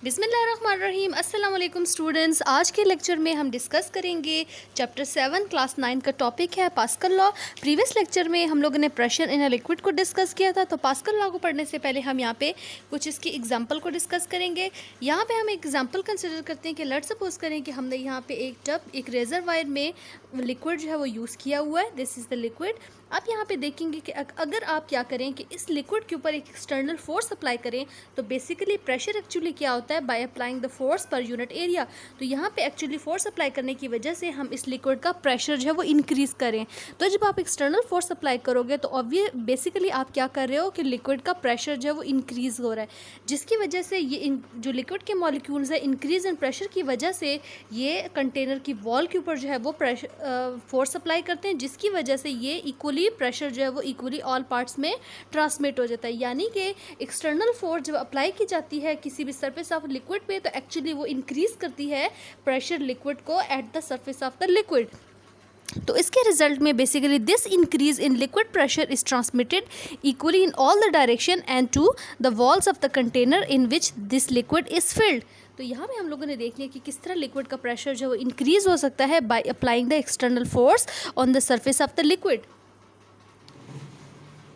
बिस्मिल्लाहिर्रहमानिर्रहीम। अस्सलाम वालेकुम स्टूडेंट्स। आज के लेक्चर में हम डिस्कस करेंगे चैप्टर 7 क्लास 9 का टॉपिक है पास्कल लॉ। प्रीवियस लेक्चर में हम लोगों ने प्रेशर इन अ लिक्विड को डिस्कस किया था। तो पास्कल लॉ को पढ़ने से पहले हम यहाँ पे कुछ इसकी एग्जांपल को डिस्कस करेंगे। यहाँ पे हम एग्जांपल कंसिडर करते हैं कि लेट्स सपोज करें कि हमने यहाँ पे एक टब एक रेजरवायर में लिक्विड जो है वो यूज़ किया हुआ है। This is the liquid. आप यहाँ पे देखेंगे कि अगर आप क्या करें कि इस लिक्विड के ऊपर एक एक्सटर्नल फोर्स अप्लाई करें तो बेसिकली प्रेशर एक्चुअली क्या होता है, by applying the force per unit area. तो यहाँ पे एक्चुअली फोर्स अप्लाई करने की वजह से हम इस लिक्विड का प्रेशर जो है वो इंक्रीज़ करें। तो जब आप एक्सटर्नल फोर्स अप्लाई करोगे तो बेसिकली आप क्या कर रहे हो कि लिक्विड का प्रेशर जो है वो इंक्रीज़ हो रहा है, जिसकी वजह से ये जो लिक्विड के मॉलिक्यूल्स है इंक्रीज़ इन प्रेशर की वजह से ये कंटेनर की वॉल के ऊपर जो है वो प्रेशर फोर्स अप्लाई करते हैं, जिसकी वजह से ये इक्वली प्रेशर जो है वो इक्वली ऑल पार्ट्स में ट्रांसमिट हो जाता है। यानी कि एक्सटर्नल फोर्स जब अप्लाई की जाती है किसी भी सरफेस ऑफ लिक्विड पे तो एक्चुअली वो इंक्रीज़ करती है प्रेशर लिक्विड को at the surface of the liquid. तो इसके रिजल्ट में basically this increase in liquid pressure is transmitted equally in all the direction and to the walls of the container in which this liquid is filled. तो यहाँ पे हम लोगों ने देख लिया कि किस तरह लिक्विड का प्रेशर जो है वो इंक्रीज हो सकता है by applying the external force on the surface of the liquid.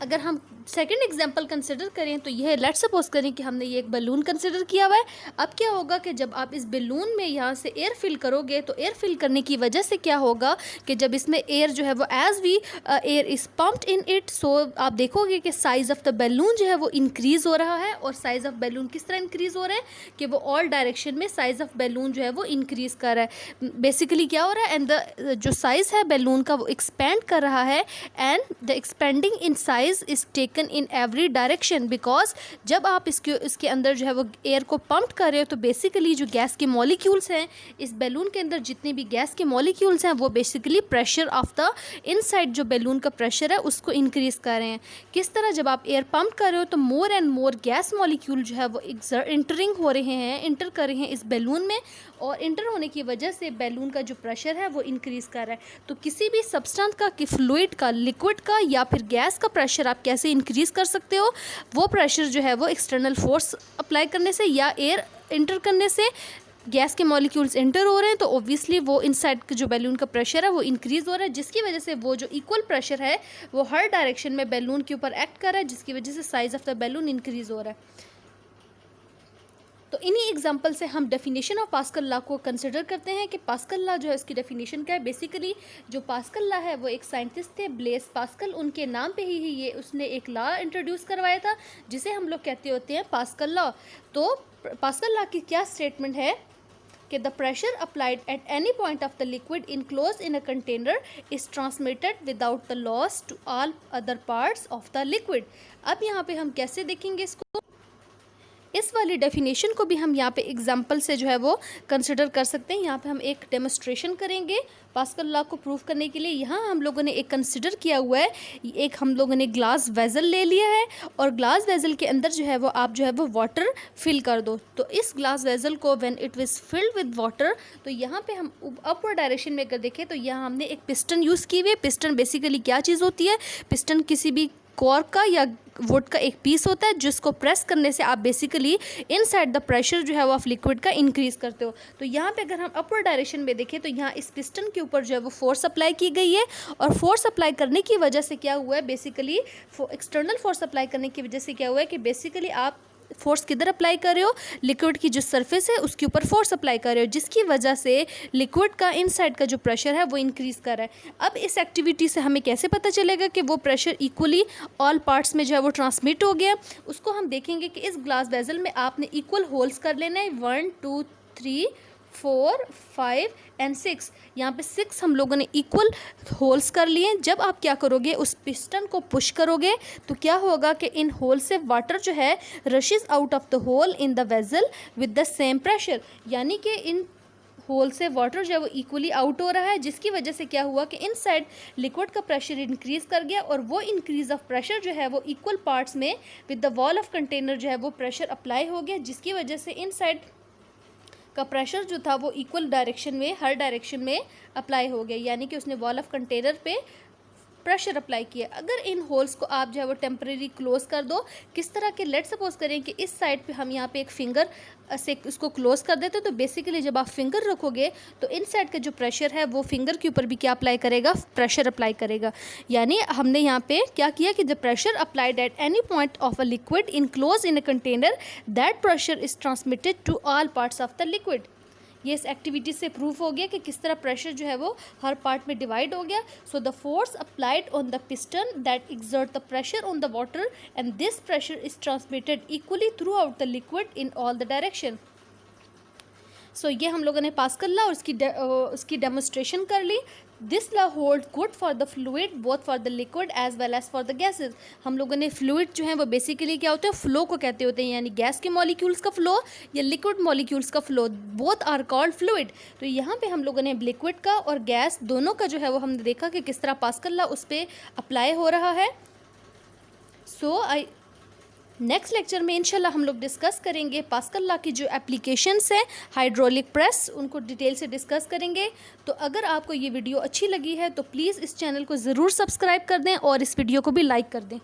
अगर हम सेकेंड एग्जाम्पल कंसिडर करें तो यह लेट्स सपोज करें कि हमने ये एक बलून कंसिडर किया हुआ है। अब क्या होगा कि जब आप इस बलून में यहाँ से एयर फिल करोगे तो एयर फिल करने की वजह से क्या होगा कि जब इसमें एयर जो है वो as we air is pumped in it, so आप देखोगे कि साइज़ ऑफ द बैलून जो है वो इंक्रीज़ हो रहा है। और साइज़ ऑफ बैलून किस तरह इंक्रीज़ हो रहा है कि वो ऑल डायरेक्शन में साइज़ ऑफ बैलून जो है वो इंक्रीज़ कर रहा है। बेसिकली क्या हो रहा है, एंड द जो साइज़ है बैलून का वो एक्सपेंड कर रहा है and the expanding in size is taken in every direction. Because जब आप इसके अंदर जो है वो एयर को पंप कर रहे हो तो बेसिकली जो गैस के मॉलिक्यूल्स हैं इस बैलून के अंदर जितने भी गैस के मॉलिक्यूल्स हैं वो basically pressure of the inside जो बैलून का प्रेशर है उसको इंक्रीज़ कर रहे हैं। किस तरह, जब आप एयर पंप कर रहे हो तो more and more gas molecule जो है वो इंटर कर रहे हैं इस बैलून में, और इंटर होने की वजह से बैलून का जो प्रेशर है वो इंक्रीज़ कर रहा है। तो किसी भी सब्सटेंस का, कि फ्लूइड का, लिक्विड का या फिर गैस का प्रेशर आप कैसे इंक्रीज़ कर सकते हो, वो प्रेशर जो है वो एक्सटर्नल फोर्स अप्लाई करने से या एयर इंटर करने से। गैस के मॉलिक्यूल्स इंटर हो रहे हैं तो ऑब्वियसली वो इनसाइड जो बैलून का प्रेशर है वो इंक्रीज़ हो रहा है, जिसकी वजह से वो जो इक्वल प्रेशर है वो हर डायरेक्शन में बैलून के ऊपर एक्ट कर रहा है, जिसकी वजह से size of the balloon increase हो रहा है। तो इन्हीं एग्जांपल से हम डेफिनेशन ऑफ पास्कल लॉ को कंसिडर करते हैं कि पास्कल लॉ जो है इसकी डेफिनेशन क्या है। बेसिकली जो पास्कल लॉ है वो एक साइंटिस्ट थे ब्लेस पास्कल, उनके नाम पे ही ये उसने एक लॉ इंट्रोड्यूस करवाया था जिसे हम लोग कहते होते हैं पास्कल लॉ। तो पास्कल लॉ की क्या स्टेटमेंट है कि the pressure applied at any point of the liquid enclose in a container is transmitted without the loss to all other parts of the liquid. अब यहाँ पे हम कैसे देखेंगे इसको, इस वाली डेफिनेशन को भी हम यहाँ पे एग्जांपल से जो है वो कंसिडर कर सकते हैं। यहाँ पे हम एक डेमोस्ट्रेशन करेंगे पास्कल लॉ को प्रूव करने के लिए। यहाँ हम लोगों ने एक कंसिडर किया हुआ है, एक हम लोगों ने ग्लास वेजल ले लिया है और ग्लास वेजल के अंदर जो है वो आप जो है वो वाटर फिल कर दो। तो इस ग्लास वेजल को when it was filled with water, तो यहाँ पे हम अपवर्ड डायरेक्शन में अगर देखें तो यहाँ हमने एक पिस्टन यूज़ की हुई है। पिस्टन बेसिकली क्या चीज़ होती है, पिस्टन किसी भी कॉर्क का या वुड का एक पीस होता है जिसको प्रेस करने से आप बेसिकली इनसाइड द प्रेशर जो है वो ऑफ लिक्विड का इंक्रीज़ करते हो। तो यहाँ पे अगर हम अपवर्ड डायरेक्शन में देखें तो यहाँ इस पिस्टन के ऊपर जो है वो फोर्स अप्लाई की गई है, और फोर्स अप्लाई करने की वजह से क्या हुआ है, बेसिकली एक्सटर्नल फोर्स अप्लाई करने की वजह से क्या हुआ है कि बेसिकली आप फोर्स किधर अप्लाई कर रहे हो, लिक्विड की जो सरफेस है उसके ऊपर फोर्स अप्लाई कर रहे हो, जिसकी वजह से लिक्विड का इनसाइड का जो प्रेशर है वो इंक्रीज़ कर रहा है। अब इस एक्टिविटी से हमें कैसे पता चलेगा कि वो प्रेशर इक्वली ऑल पार्ट्स में जो है वो ट्रांसमिट हो गया, उसको हम देखेंगे कि इस ग्लास वेजल में आपने इक्वल होल्स कर लेना है 1 2 3 4 5 एंड 6। यहाँ पे 6 हम लोगों ने इक्वल होल्स कर लिए। जब आप क्या करोगे, उस पिस्टन को पुश करोगे तो क्या होगा कि इन होल से वाटर जो है rushes out of the hole in the vessel with the same pressure. यानी कि इन होल से वाटर जो है वो इक्वली आउट हो रहा है, जिसकी वजह से क्या हुआ कि इनसाइड लिक्विड का प्रेशर इंक्रीज़ कर गया, और वो इंक्रीज़ ऑफ प्रेशर जो है वो इक्वल पार्ट्स में with the wall of container जो है वो प्रेशर अप्लाई हो गया, जिसकी वजह से इनसाइड का प्रेशर जो था वो इक्वल डायरेक्शन में, हर डायरेक्शन में अप्लाई हो गया। यानी कि उसने वॉल ऑफ कंटेनर पे प्रेशर अप्लाई किया। अगर इन होल्स को आप जो है वो टेम्परेरी क्लोज कर दो, किस तरह के, लेट सपोज करें कि इस साइड पे हम यहाँ पे एक फिंगर से इसको क्लोज कर देते, तो बेसिकली जब आप फिंगर रखोगे तो इन साइड का जो प्रेशर है वो फिंगर के ऊपर भी क्या अप्लाई करेगा, प्रेशर अप्लाई करेगा। यानी हमने यहाँ पे क्या किया कि the pressure applied at any point of a liquid enclose in a container, that pressure is transmitted to all parts of the liquid. ये इस एक्टिविटी से प्रूफ हो गया कि किस तरह प्रेशर जो है वो हर पार्ट में डिवाइड हो गया। So the force applied on the piston that exert the pressure on the water and this pressure is transmitted equally throughout the liquid in all the direction. So ये हम लोगों ने pascal law और उसकी demonstration कर ली। This law hold good for the fluid both for the liquid as well as for the gases. हम लोगों ने फ्लूइड जो है वो बेसिकली क्या होते हैं, फ्लो को कहते होते हैं, यानी गैस के मॉलिक्यूल्स का फ्लो या लिक्विड मॉलिक्यूल्स का flow, both are called fluid. तो यहाँ पे हम लोगों ने लिक्विड का और गैस दोनों का जो है वो हमने देखा कि किस तरह पास्कल लॉ उस पर अप्लाई हो रहा है। नेक्स्ट लेक्चर में इंशाल्लाह हम लोग डिस्कस करेंगे पास्कल लॉ की जो एप्लीकेशंस हैं, हाइड्रोलिक प्रेस, उनको डिटेल से डिस्कस करेंगे। तो अगर आपको ये वीडियो अच्छी लगी है तो प्लीज़ इस चैनल को ज़रूर सब्सक्राइब कर दें और इस वीडियो को भी लाइक कर दें।